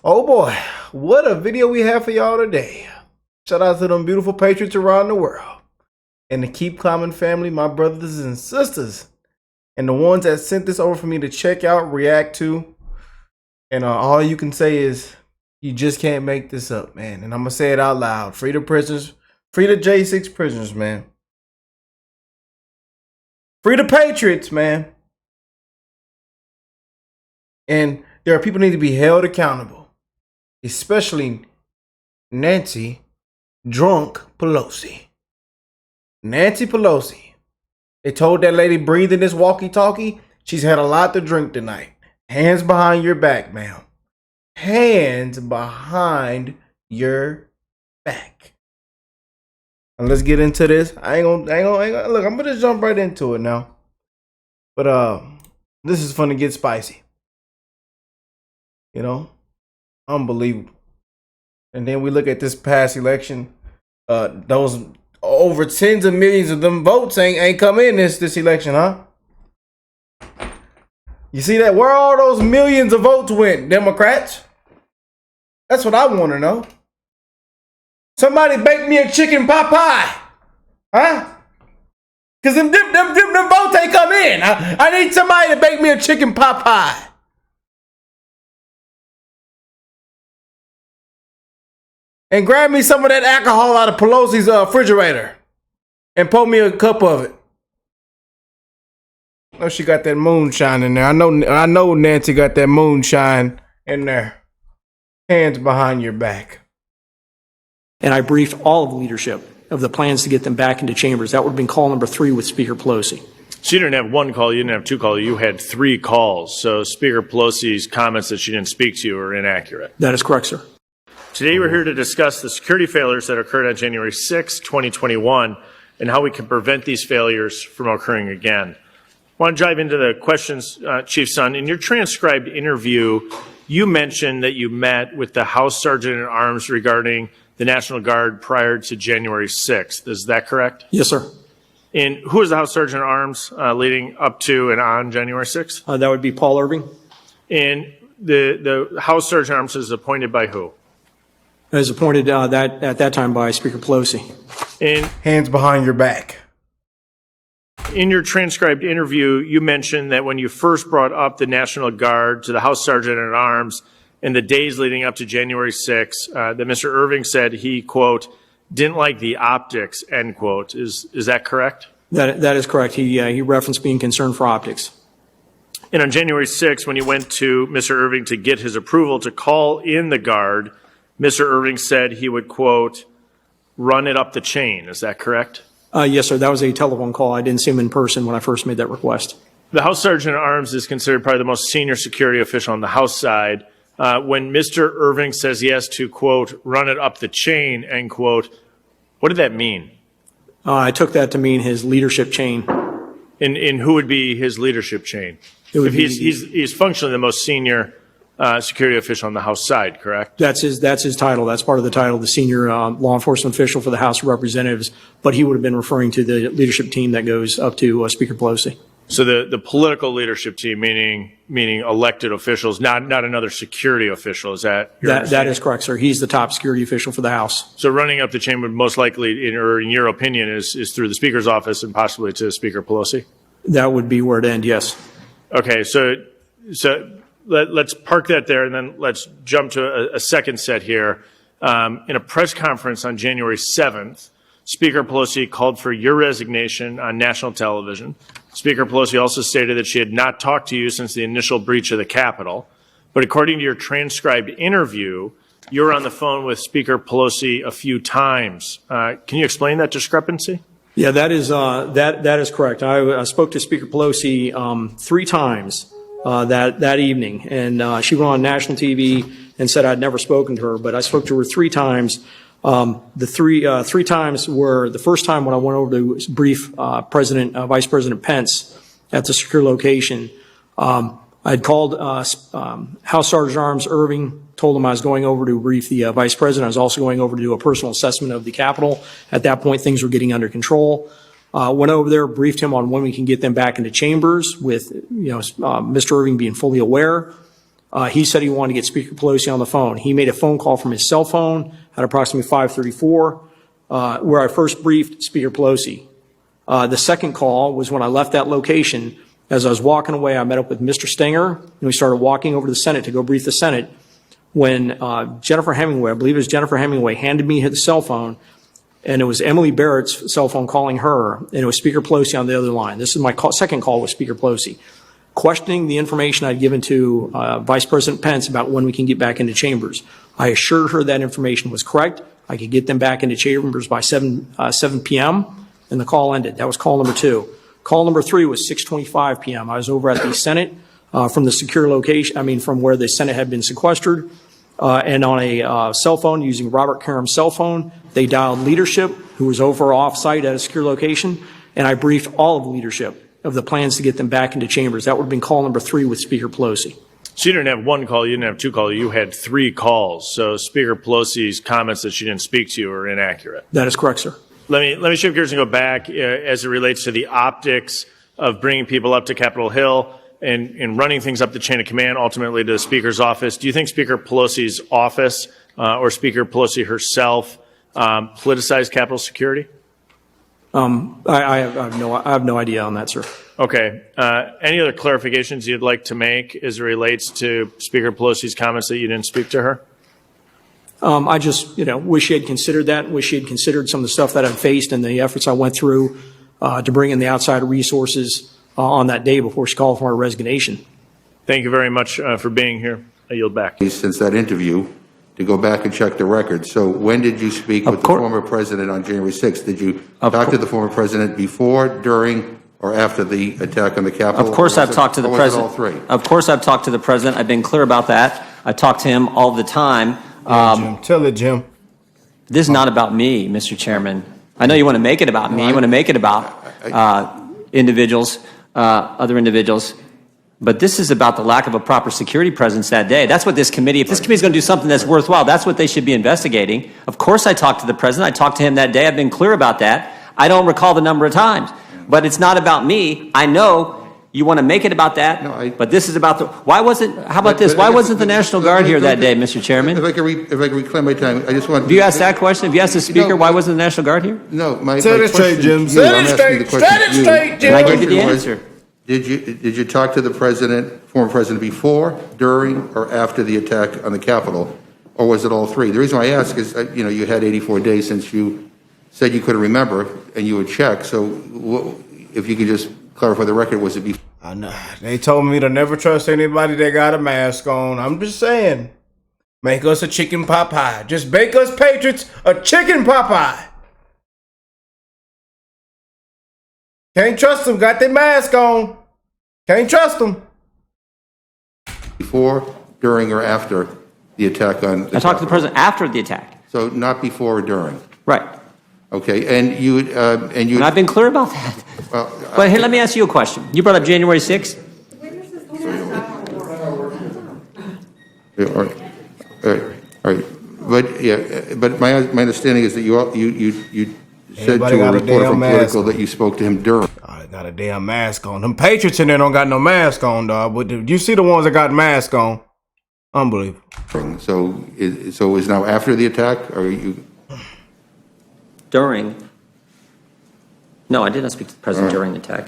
Oh boy, what a video we have for y'all today. Shout out to them beautiful patriots around the world. And the Keep Climbing family, my brothers and sisters. And the ones that sent this over for me to check out, react to. And all you can say is, you just can't make this up, man. And I'm going to say it out loud. Free the prisoners. Free the J6 prisoners, man. Free the patriots, man. And there are people who need to be held accountable. Especially Nancy Drunk Pelosi. Nancy Pelosi. They told that lady breathe in this walkie-talkie. She's had a lot to drink tonight. Hands behind your back, ma'am. Hands behind your back. And let's get into this. I ain't gonna look, I'm gonna jump right into it now. But this is fun to get spicy. You know? Unbelievable. And then we look at this past election. Those over tens of millions of them votes ain't come in this election, huh? You see that? Where all those millions of votes went, Democrats? That's what I want to know. Somebody bake me a chicken pot pie, huh? Cause them votes ain't come in. I need somebody to bake me a chicken pot pie. And grab me some of that alcohol out of Pelosi's refrigerator. And pour me a cup of it. I know she got that moonshine in there. I know Nancy got that moonshine in there. Hands behind your back. And I briefed all of the leadership of the plans to get them back into chambers. That would have been call number 3 with Speaker Pelosi. So you didn't have one call, you didn't have 2 calls, you had 3 calls. So Speaker Pelosi's comments that she didn't speak to you are inaccurate. That is correct, sir. Today we're here to discuss the security failures that occurred on January 6, 2021, and how we can prevent these failures from occurring again. I want to dive into the questions, Chief Son. In your transcribed interview, you mentioned that you met with the House Sergeant at Arms regarding the National Guard prior to January 6th. Is that correct? Yes, sir. And who was the House Sergeant at Arms leading up to and on January 6th? That would be Paul Irving. And the House Sergeant at Arms is appointed by who? It was appointed at that time by Speaker Pelosi. And hands behind your back. In your transcribed interview, you mentioned that when you first brought up the National Guard to the House Sergeant at Arms in the days leading up to January 6th, that Mr. Irving said he, quote, didn't like the optics, end quote. Is that correct? That is correct. He referenced being concerned for optics. And on January 6th, when you went to Mr. Irving to get his approval to call in the Guard, Mr. Irving said he would, quote, run it up the chain. Is that correct? Yes, sir. That was a telephone call. I didn't see him in person when I first made that request. The House Sergeant at Arms is considered probably the most senior security official on the House side. When Mr. Irving says he has to, quote, run it up the chain, end quote, what did that mean? I took that to mean his leadership chain. And who would be his leadership chain? If he's functionally the most senior security official on the House side, correct? That's his title. That's part of the title, the senior law enforcement official for the House of Representatives. But he would have been referring to the leadership team that goes up to Speaker Pelosi. So the political leadership team, meaning elected officials, not another security official. Is that your that is correct, sir? He's the top security official for the House. So running up the chain would most likely, in your opinion, is through the Speaker's office and possibly to Speaker Pelosi? That would be where it ends. Yes. Okay. So let's park that there, and then let's jump to a second set here. In a press conference on January 7th, Speaker Pelosi called for your resignation on national television. Speaker Pelosi also stated that she had not talked to you since the initial breach of the Capitol. But according to your transcribed interview, you were on the phone with Speaker Pelosi a few times. Can you explain that discrepancy? Yeah, that is correct. I spoke to Speaker Pelosi 3 times that evening, and she went on national TV and said I'd never spoken to her, but I spoke to her 3 times. The three times were the first time when I went over to brief Vice President Pence at the secure location. I'd called House Sergeant at Arms Irving, told him I was going over to brief the Vice President. I was also going over to do a personal assessment of the Capitol. At that point, things were getting under control. Went over there, briefed him on when we can get them back into chambers with, Mr. Irving being fully aware. He said he wanted to get Speaker Pelosi on the phone. He made a phone call from his cell phone at approximately 5:34, where I first briefed Speaker Pelosi. The second call was when I left that location. As I was walking away, I met up with Mr. Stenger, and we started walking over to the Senate to go brief the Senate, when Jennifer Hemingway, I believe it was Jennifer Hemingway, handed me the cell phone, and it was Emily Barrett's cell phone calling her, and it was Speaker Pelosi on the other line. This is my second call with Speaker Pelosi, questioning the information I'd given to Vice President Pence about when we can get back into chambers. I assured her that information was correct. I could get them back into chambers by 7 p.m., and the call ended. That was call number 2. Call number 3 was 6:25 p.m. I was over at the Senate from the secure location, from where the Senate had been sequestered, and on a cell phone using Robert Karam's cell phone, they dialed leadership, who was over off-site at a secure location, and I briefed all of leadership of the plans to get them back into chambers. That would have been call number 3 with Speaker Pelosi. So you didn't have one call, you didn't have 2 calls, you had 3 calls. So Speaker Pelosi's comments that she didn't speak to you are inaccurate. That is correct, sir. Let me shift gears and go back as it relates to the optics of bringing people up to Capitol Hill and running things up the chain of command, ultimately to the Speaker's office. Do you think Speaker Pelosi's office or Speaker Pelosi herself politicized Capitol security? I have no idea on that, sir. Okay. Any other clarifications you'd like to make as it relates to Speaker Pelosi's comments that you didn't speak to her? I just, wish she had considered that, wish she had considered some of the stuff that I've faced and the efforts I went through to bring in the outside resources on that day before she called for my resignation. Thank you very much for being here. I yield back. Since that interview, to go back and check the record. So when did you speak with the former president on January 6th? Did you talk to the former president before, during, or after the attack on the Capitol? Of course I've talked to the president. All 3? Of course I've talked to the president. I've been clear about that. I talk to him all the time. Jim, tell it, Jim. This is not about me, Mr. Chairman. I know you want to make it about me. You want to make it about individuals, other individuals. But this is about the lack of a proper security presence that day. That's what this committee, if this committee is going to do something that's worthwhile, that's what they should be investigating. Of course I talked to the president. I talked to him that day. I've been clear about that. I don't recall the number of times. But it's not about me. I know you want to make it about that, but this is about the, why wasn't the National Guard here that day, Mr. Chairman? If I could reclaim my time, I just want... Have you asked that question? Have you asked the Speaker, why wasn't the National Guard here? No, my Set it straight, Jim. Set it straight, Jim. And I give you the answer. Did you talk to the president, former president, before, during, or after the attack on the Capitol, or was it all 3? The reason why I ask is, you had 84 days since you said you couldn't remember, and you would check. So if you could just clarify the record, was it before? I know. They told me to never trust anybody that got a mask on. I'm just saying, make us a chicken pot pie. Just bake us patriots a chicken pot pie. Can't trust them. Got their mask on. Can't trust them. Before, during, or after the attack on the I talked to the president after the attack. So not before or during. Right. Okay, and you And I've been clear about that. Well, But here, let me ask you a question. You brought up January 6th. All right. But my understanding is that you said Everybody to a got a reporter damn from mask. Politico that you spoke to him during. I got a damn mask on. Them patriots in there don't got no mask on, dog. But you see the ones that got mask on? Unbelievable. So is now after the attack, or you? During. No, I did not speak to the president during the attack.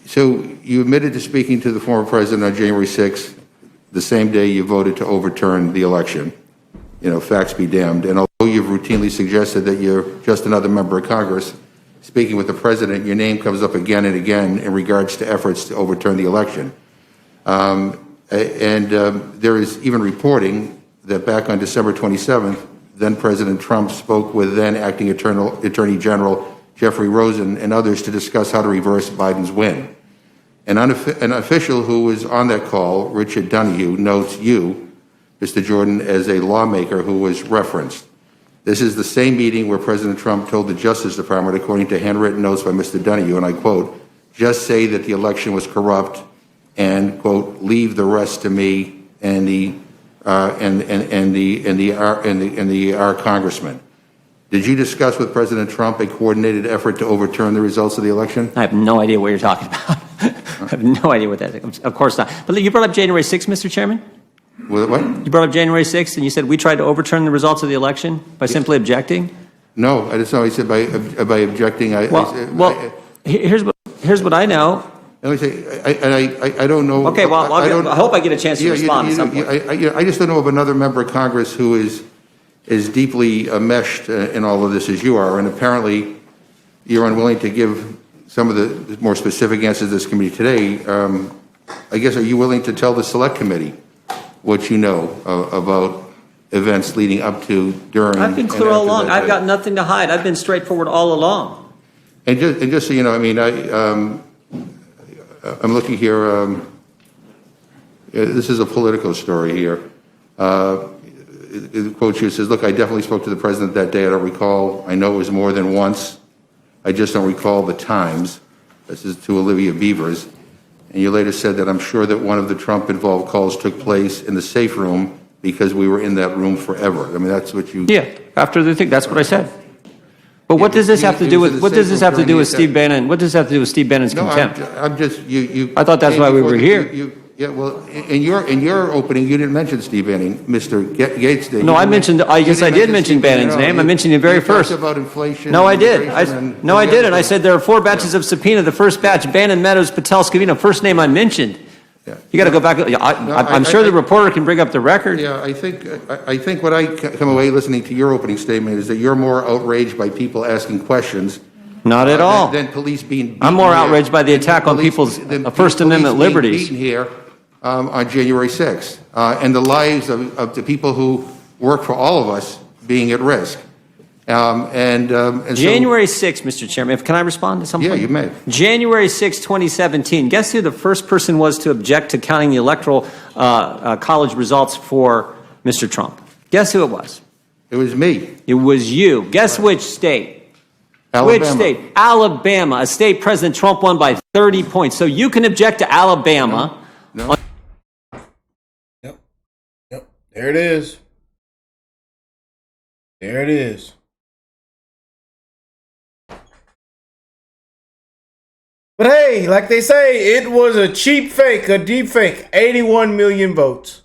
So you admitted to speaking to the former president on January 6th, the same day you voted to overturn the election. Facts be damned. And although you've routinely suggested that you're just another member of Congress, speaking with the president, your name comes up again and again in regards to efforts to overturn the election. There is even reporting that back on December 27th, then President Trump spoke with then acting Attorney General Jeffrey Rosen and others to discuss how to reverse Biden's win. An official who was on that call, Richard Donahue, notes you, Mr. Jordan, as a lawmaker who was referenced. This is the same meeting where President Trump told the Justice Department, according to handwritten notes by Mr. Donahue, and I quote, "Just say that the election was corrupt and, quote, leave the rest to me and our congressman." Did you discuss with President Trump a coordinated effort to overturn the results of the election? I have no idea what you're talking about. have no idea what that is. Of course not. But you brought up January 6th, Mr. Chairman? What? You brought up January 6th, and you said we tried to overturn the results of the election by simply objecting? No, I just know I said by objecting. Here's what I know. Let me say, I don't know. Okay, well, I hope I get a chance to respond at some point. I just don't know of another member of Congress who is as deeply enmeshed in all of this as you are, and apparently you're unwilling to give some of the more specific answers to this committee today. I guess, are you willing to tell the Select Committee what you know about events leading up to, during, I've been clear all along. I've got nothing to hide. I've been straightforward all along. And just so you know, I mean, I'm looking here. This is a Politico story here. The quote here says, "Look, I definitely spoke to the president that day. I don't recall. I know it was more than once. I just don't recall the times." This is to Olivia Beavers. And you later said that I'm sure that one of the Trump-involved calls took place in the safe room because we were in that room forever. I mean, that's what you... Yeah, after the thing, that's what I said. But what does this have to do with, what does this have to do with Steve Bannon? What does this have to do with Steve Bannon's contempt? I'm just, you... I thought that's why we were here. Yeah, well, in your opening, you didn't mention Steve Bannon, Mr. Gates did. No, I mentioned, yes, I did mention Bannon's name. I mentioned it very first. You talked about inflation. No, I did. No, I didn't. I said there are 4 batches of subpoena. The first batch, Bannon, Meadows, Patel, Scavino, first name I mentioned. Yeah. You got to go back. I'm sure the reporter can bring up the record. Yeah, I think what I come away listening to your opening statement is that you're more outraged by people asking questions. Not at all. Than police being beaten. I'm more outraged by the attack on people's First Amendment liberties. Beaten here on January 6th, and the lives of the people who work for all of us being at risk. And January 6th, Mr. Chairman, can I respond to something? Yeah, you may. January 6, 2017. Guess who the first person was to object to counting the electoral college results for Mr. Trump? Guess who it was? It was me. It was you. Guess which state? Alabama. Which state? Alabama, a state President Trump won by 30 points. So you can object to Alabama. No. Yep. There it is. There it is. But hey, like they say, it was a cheap fake, a deep fake. 81 million votes.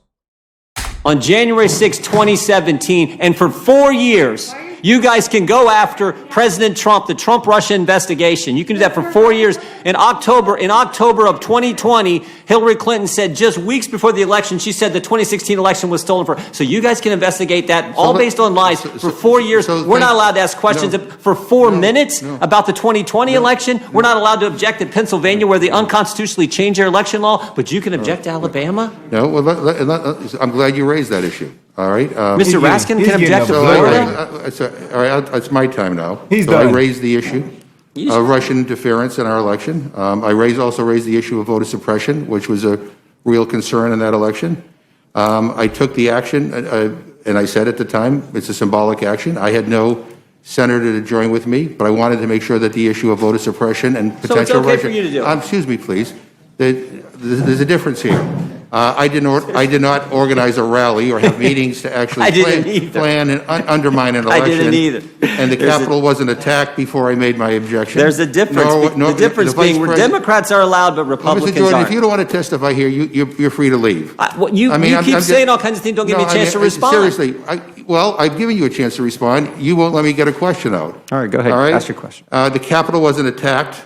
On January 6, 2017, and for 4 years, you guys can go after President Trump, the Trump-Russia investigation. You can do that for 4 years. In October of 2020, Hillary Clinton said just weeks before the election, she said the 2016 election was stolen from her. So you guys can investigate that, all based on lies, for 4 years. We're not allowed to ask questions for 4 minutes about the 2020 election. We're not allowed to object in Pennsylvania, where they unconstitutionally changed their election law, but you can object to Alabama? No, well, I'm glad you raised that issue. All right. Mr. Raskin can object to Florida? All right, it's my time now. He's so done. I raised the issue of Russian interference in our election. I also raised the issue of voter suppression, which was a real concern in that election. I took the action, and I said at the time, it's a symbolic action. I had no senator to join with me, but I wanted to make sure that the issue of voter suppression and potential So it's okay Russian... for you to do it? Excuse me, please. There's a difference here. I did not organize a rally or have meetings to actually plan and undermine an election. I didn't either. And the Capitol wasn't attacked before I made my objection. There's a difference. The difference being Democrats are allowed, but Republicans Mr. Jordan, aren't. if you don't want to testify here, you're free to leave. You keep saying all kinds of things. Don't give me a chance to respond. Seriously, I've given you a chance to respond. You won't let me get a question out. All right, go ahead. All right? Ask your question. The Capitol wasn't attacked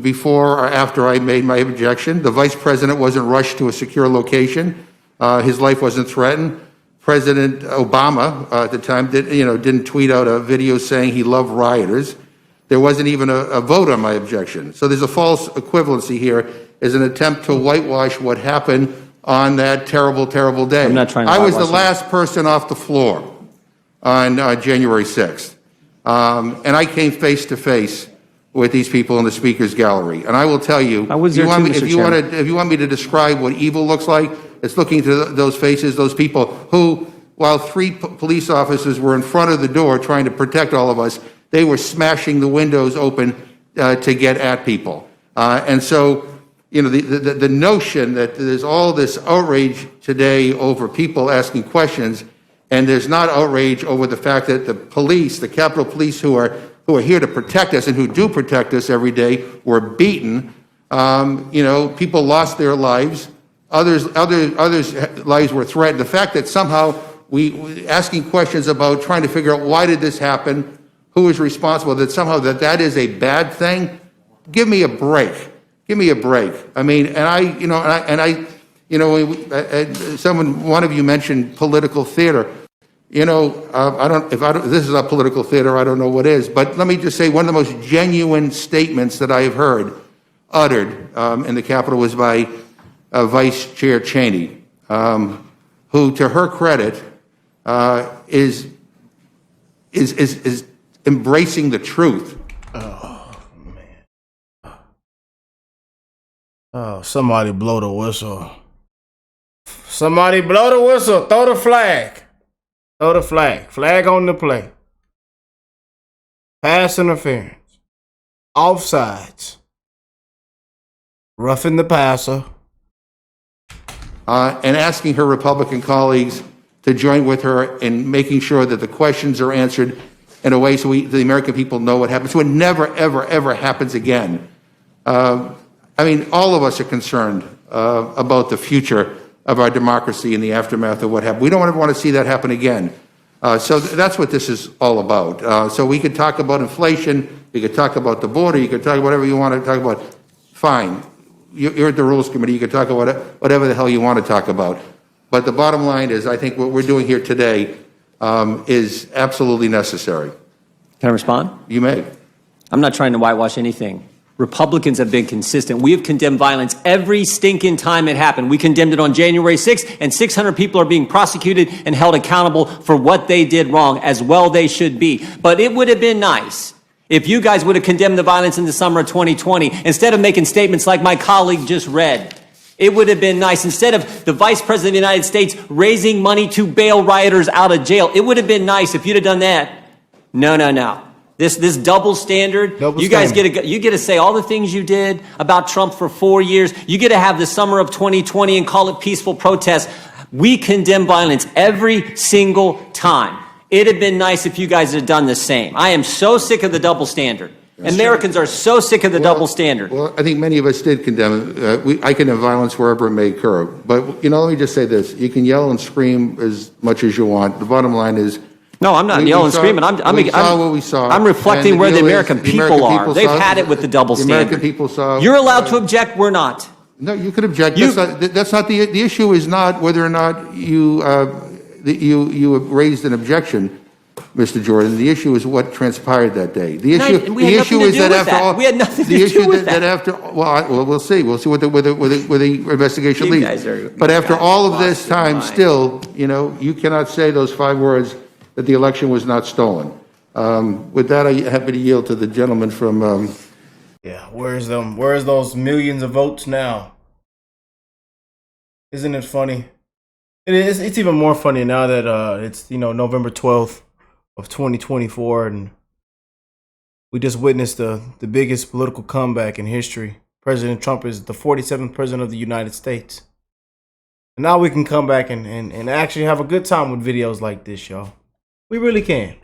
before or after I made my objection. The vice president wasn't rushed to a secure location. His life wasn't threatened. President Obama at the time didn't tweet out a video saying he loved rioters. There wasn't even a vote on my objection. So there's a false equivalency here as an attempt to whitewash what happened on that terrible, terrible day. I'm not trying to I was the whitewash last person off the floor on January 6th. And I came face to face with these people in the speaker's gallery. And I will tell you, I was there too, Mr. Chairman. If you want me to describe what evil looks like, it's looking to those faces, those people who, while 3 police officers were in front of the door trying to protect all of us, they were smashing the windows open to get at people. And so, the notion that there's all this outrage today over people asking questions, and there's not outrage over the fact that the police, the Capitol Police, who are here to protect us and who do protect us every day, were beaten. People lost their lives. Others' lives were threatened. The fact that somehow we asking questions about trying to figure out why did this happen, who is responsible, that somehow that is a bad thing. Give me a break. Give me a break. I mean, one of you mentioned political theater. If this is a political theater, I don't know what is. But let me just say, one of the most genuine statements that I have heard uttered in the Capitol was by Vice Chair Cheney, who, to her credit, is embracing the truth. Oh, man. Oh, somebody blow the whistle. Somebody blow the whistle. Throw the flag. Throw the flag. Flag on the play. Pass interference. Offsides. Roughing the passer. And asking her Republican colleagues to join with her in making sure that the questions are answered in a way so the American people know what happens, so it never, ever, ever happens again. All of us are concerned about the future of our democracy in the aftermath of what happened. We don't ever want to see that happen again. So that's what this is all about. So we could talk about inflation, we could talk about the border, you could talk about whatever you want to talk about. Fine. You're at the Rules Committee, you can talk about whatever the hell you want to talk about. But the bottom line is, I think what we're doing here today is absolutely necessary. Can I respond? You may. I'm not trying to whitewash anything. Republicans have been consistent. We have condemned violence every stinking time it happened. We condemned it on January 6th, and 600 people are being prosecuted and held accountable for what they did wrong, as well they should be. But it would have been nice if you guys would have condemned the violence in the summer of 2020, instead of making statements like my colleague just read. It would have been nice, instead of the Vice President of the United States raising money to bail rioters out of jail, it would have been nice if you'd have done that. No. This double standard, you guys get to say all the things you did about Trump for 4 years. You get to have the summer of 2020 and call it peaceful protest. We condemn violence every single time. It'd have been nice if you guys had done the same. I am so sick of the double standard. Americans are so sick of the double standard. Well, I think many of us did condemn it. I condemn violence wherever it may occur. But, let me just say this. You can yell and scream as much as you want. The bottom line is, no, I'm not yelling and screaming. We saw what we saw. I'm reflecting where the American people are. They've had it with the double standard. The American people saw. You're allowed to object. We're not. No, you could object. That's not the issue. Is not whether or not you raised an objection, Mr. Jordan. The issue is what transpired that day. The issue is that after all, we had nothing to do with that. We'll see. We'll see what the investigation leads. But after all of this time, still, you cannot say those 5 words that the election was not stolen. With that, I'm happy to yield to the gentleman from. Yeah, where's those millions of votes now? Isn't it funny? It is. It's even more funny now that it's November 12th of 2024, and we just witnessed the biggest political comeback in history. President Trump is the 47th president of the United States. And now we can come back and actually have a good time with videos like this, y'all. We really can.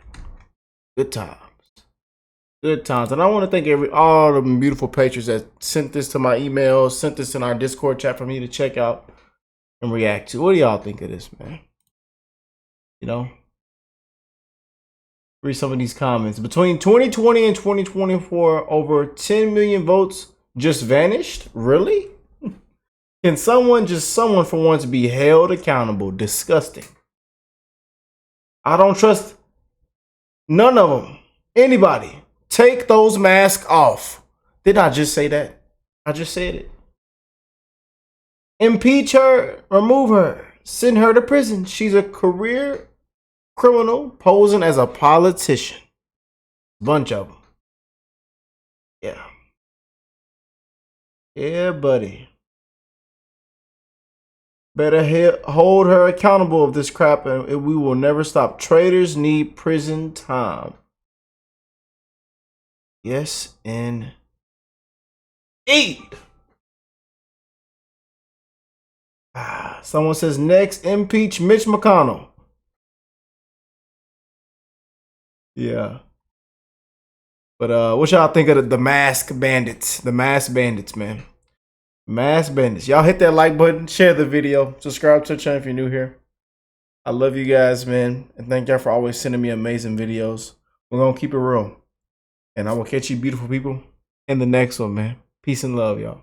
Good times. Good times. And I want to thank all the beautiful patrons that sent this to my email, sent this in our Discord chat for me to check out and react to. What do y'all think of this, man? Read some of these comments. Between 2020 and 2024, over 10 million votes just vanished? Really? Can someone for once be held accountable? Disgusting. I don't trust none of them. Anybody. Take those masks off. Did I just say that? I just said it. Impeach her. Remove her. Send her to prison. She's a career criminal posing as a politician. Bunch of them. Yeah. Yeah, buddy. Better hold her accountable of this crap, and we will never stop. Traitors need prison time. Yes, indeed. Someone says next, impeach Mitch McConnell. Yeah. But what y'all think of the mask bandits? The mask bandits, man. Mass bandits. Y'all hit that like button, share the video, subscribe to the channel if you're new here. I love you guys, man. And thank y'all for always sending me amazing videos. We're going to keep it real. And I will catch you beautiful people in the next one, man. Peace and love, y'all.